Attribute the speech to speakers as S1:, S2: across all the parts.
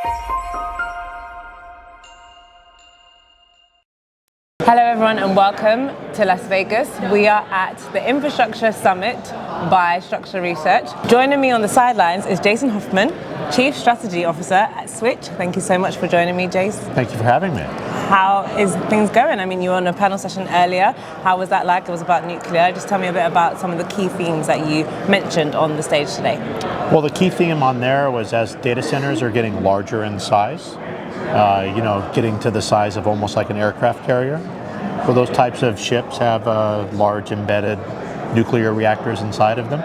S1: Hello everyone and welcome to Las Vegas. We are at the Infrastructure Summit by Structure Research. Joining me on the sidelines is Jason Hoffman, Chief Strategy Officer at Switch. Thank you so much for joining me, Jace.
S2: Thank you for having me.
S1: How is things going? I mean, you were on a panel session earlier. How was that like? It was about nuclear. Just tell me a bit about some of the key themes that you mentioned on the stage today.
S2: Well, the key theme on there was as data centers are getting larger in size, getting to the size of almost like an aircraft carrier. Well, those types of ships have large embedded nuclear reactors inside of them.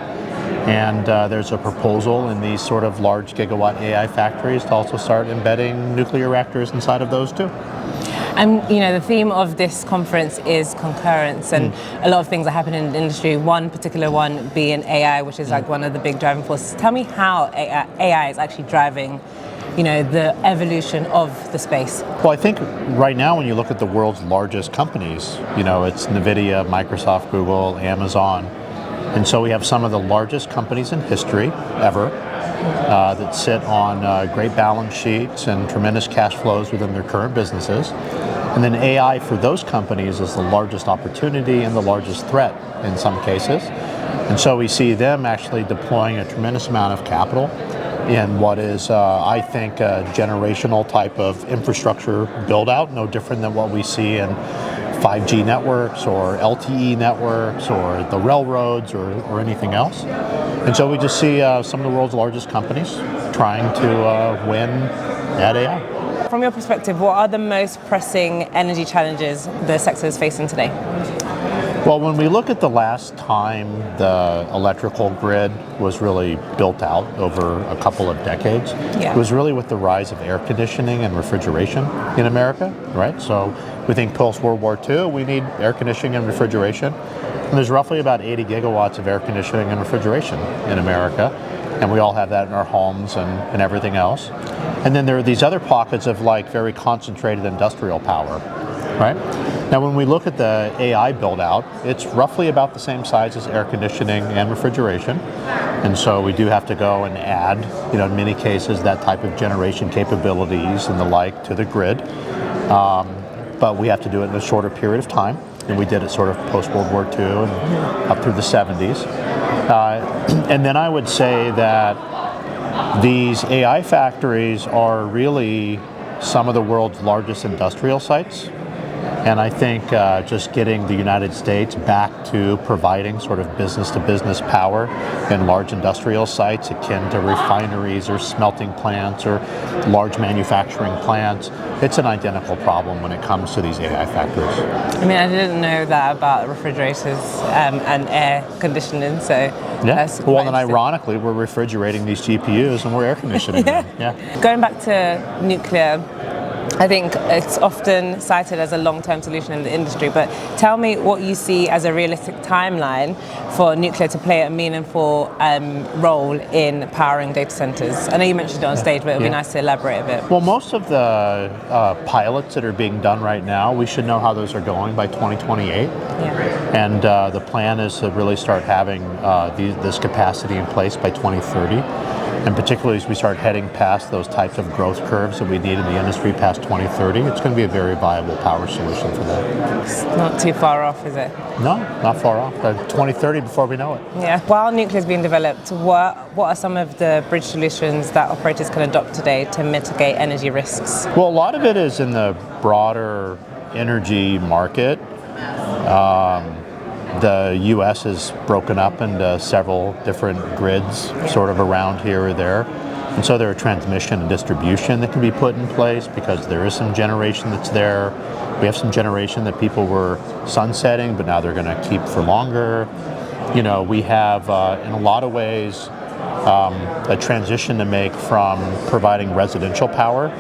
S2: And there's a proposal in these sort of large gigawatt AI factories to also start embedding nuclear reactors inside of those too.
S1: And the theme of this conference is concurrence, and a lot of things are happening in the industry. One particular one being AI, which is like one of the big driving forces. Tell me how AI is actually driving the evolution of the space.
S2: Well, I think right now when you look at the world's largest companies, it's NVIDIA, Microsoft, Google, Amazon. And so we have some of the largest companies in history ever that sit on great balance sheets and tremendous cash flows within their current businesses. And then AI for those companies is the largest opportunity and the largest threat in some cases. And so we see them actually deploying a tremendous amount of capital in what is, I think, a generational type of infrastructure build out, no different than what we see in 5G networks or LTE networks or the railroads or anything else. And so we just see some of the world's largest companies trying to win at AI.
S1: From your perspective, what are the most pressing energy challenges the sector is facing today?
S2: Well, when we look at the last time the electrical grid was really built out over a couple of decades, It was really with the rise of air conditioning and refrigeration in America, right? So we think post-World War II, we need air conditioning and refrigeration. And there's roughly about 80 gigawatts of air conditioning and refrigeration in America. And we all have that in our homes and everything else. And then there are these other pockets of very concentrated industrial power, right? Now, when we look at the AI build out, it's roughly about the same size as air conditioning and refrigeration. And so we do have to go and add, in many cases, that type of generation capabilities and the like to the grid. But we have to do it in a shorter period of time. And we did it sort of post-World War II and up through the 70s. And then I would say that these AI factories are really some of the world's largest industrial sites. And I think just getting the United States back to providing sort of business-to-business power in large industrial sites akin to refineries or smelting plants or large manufacturing plants, it's an identical problem when it comes to these AI factories.
S1: I mean, I didn't know that about refrigerators and air conditioning, so that's
S2: well, then ironically, we're refrigerating these GPUs and we're air conditioning them. Yeah.
S1: Going back to nuclear, I think it's often cited as a long-term solution in the industry, but tell me what you see as a realistic timeline for nuclear to play a meaningful role in powering data centers. I know you mentioned it on stage, but it would be nice to elaborate a bit.
S2: Well, most of the pilots that are being done right now, we should know how those are going by 2028. And the plan is to really start having this capacity in place by 2030. And particularly as we start heading past those types of growth curves that we need in the industry past 2030, it's going to be a very viable power solution for that.
S1: It's not too far off, is it?
S2: No, not far off. 2030 before we know it.
S1: Yeah. While nuclear is being developed, what are some of the bridge solutions that operators can adopt today to mitigate energy risks?
S2: Well, a lot of it is in the broader energy market. The U.S. is broken up into several different grids sort of around here or there. And so there are transmission and distribution that can be put in place because there is some generation that's there. We have some generation that people were sunsetting, but now they're going to keep for longer. We have, in a lot of ways, a transition to make from providing residential power,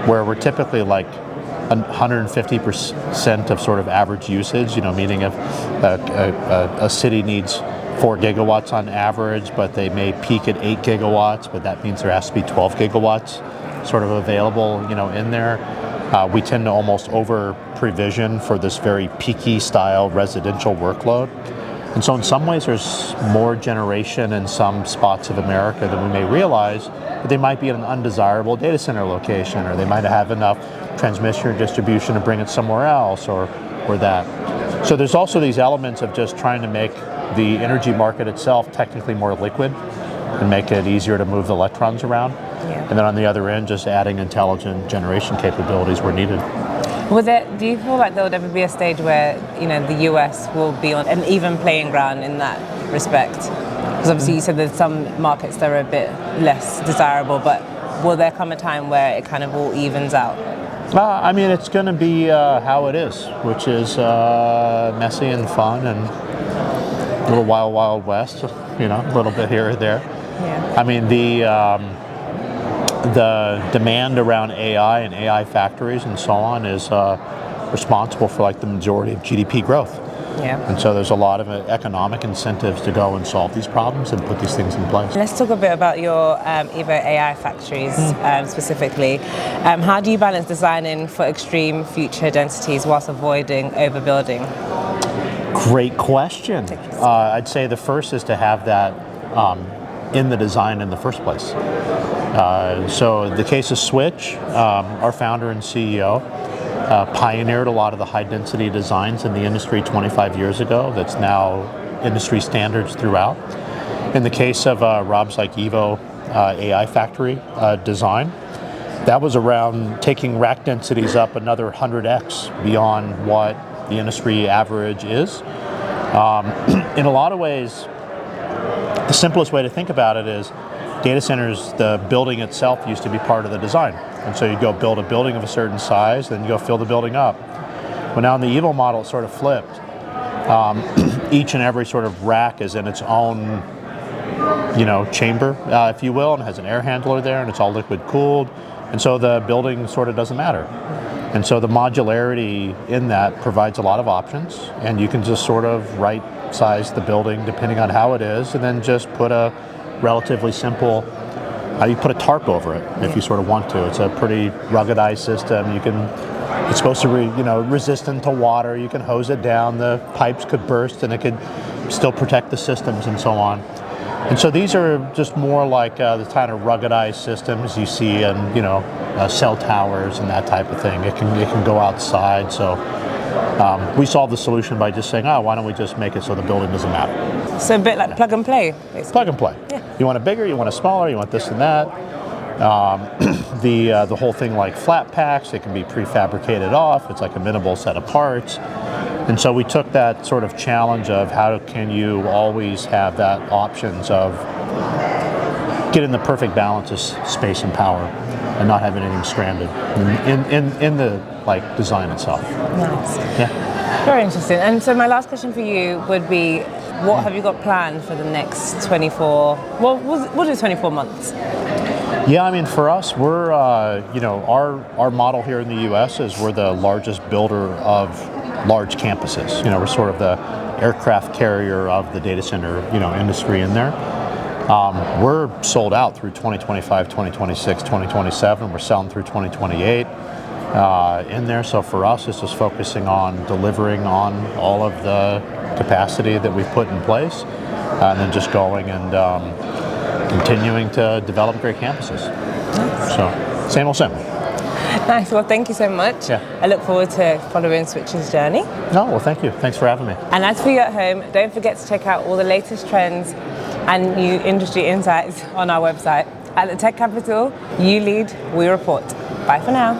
S2: where we're typically 150% of sort of average usage, meaning if a city needs 4 gigawatts on average, but they may peak at 8 gigawatts, but that means there has to be 12 gigawatts sort of available, in there. We tend to almost over-provision for this very peaky style residential workload. And so in some ways there's more generation in some spots of America than we may realize, but they might be in an undesirable data center location, or they might have enough transmission or distribution to bring it somewhere else, or that. So there's also these elements of just trying to make the energy market itself technically more liquid and make it easier to move the electrons around.
S1: Yeah.
S2: And then on the other end, just adding intelligent generation capabilities where needed.
S1: Do you feel like there would ever be a stage where, you know, the US will be on an even playing ground in that respect? Because obviously you said there's some markets that are a bit less desirable, but will there come a time where it kind of all evens out?
S2: I mean, it's going to be how it is, which is messy and fun and a little wild, wild west, you know, a little bit here or there.
S1: Yeah.
S2: I mean, the demand around AI and AI factories and so on is responsible for like the majority of GDP growth.
S1: Yeah.
S2: And so there's a lot of economic incentives to go and solve these problems and put these things in place.
S1: Let's talk a bit about your Evo AI factories specifically. How do you balance designing for extreme future densities whilst avoiding overbuilding?
S2: Great question. I'd say the first is to have that in the design in the first place. So the case of Switch, our founder and CEO, pioneered a lot of the high-density designs in the industry 25 years ago that's now industry standards throughout. In the case of Rob's Evo AI factory design, that was around taking rack densities up another 100x beyond what the industry average is. In a lot of ways, the simplest way to think about it is data centers, the building itself used to be part of the design. And so you go build a building of a certain size, then you go fill the building up. Well, now in the Evo model, it's sort of flipped. Each and every sort of rack is in its own, you know, chamber, if you will, and has an air handler there, and it's all liquid cooled. And so the building sort of doesn't matter. And so the modularity in that provides a lot of options, and you can just sort of right size the building depending on how it is, and then just put a relatively simple, you put a tarp over it if you sort of want to. It's a pretty ruggedized system. It's supposed to be, resistant to water. You can hose it down. The pipes could burst, and it could still protect the systems and so on. And so these are just more like the kind of ruggedized systems you see in, cell towers and that type of thing. It can go outside. So we solved the solution by just saying, why don't we just make it so the building doesn't matter?
S1: So a bit like plug and play, basically.
S2: Plug and play.
S1: Yeah.
S2: You want it bigger, you want it smaller, you want this and that. The whole thing like flat packs, it can be prefabricated off. It's like a minimal set of parts. And so we took that sort of challenge of how can you always have that options of getting the perfect balance of space and power and not having anything stranded in the design itself.
S1: Nice.
S2: Yeah.
S1: Very interesting. And so my last question for you would be, what have you got planned for the next 24, we'll do 24 months?
S2: Yeah, I mean, for us, we're, our model here in the U.S. is we're the largest builder of large campuses. We're sort of the aircraft carrier of the data center, industry in there. We're sold out through 2025, 2026, 2027. We're selling through 2028 in there. So for us, it's just focusing on delivering on all of the capacity that we've put in place, and then just going and continuing to develop great campuses. Nice. So same old same.
S1: Nice. Well, thank you so much.
S2: Yeah.
S1: I look forward to following Switch's journey.
S2: No, well, thank you. Thanks for having me.
S1: And as for you at home, don't forget to check out all the latest trends and new industry insights on our website. At the Tech Capital, you lead, we report. Bye for now.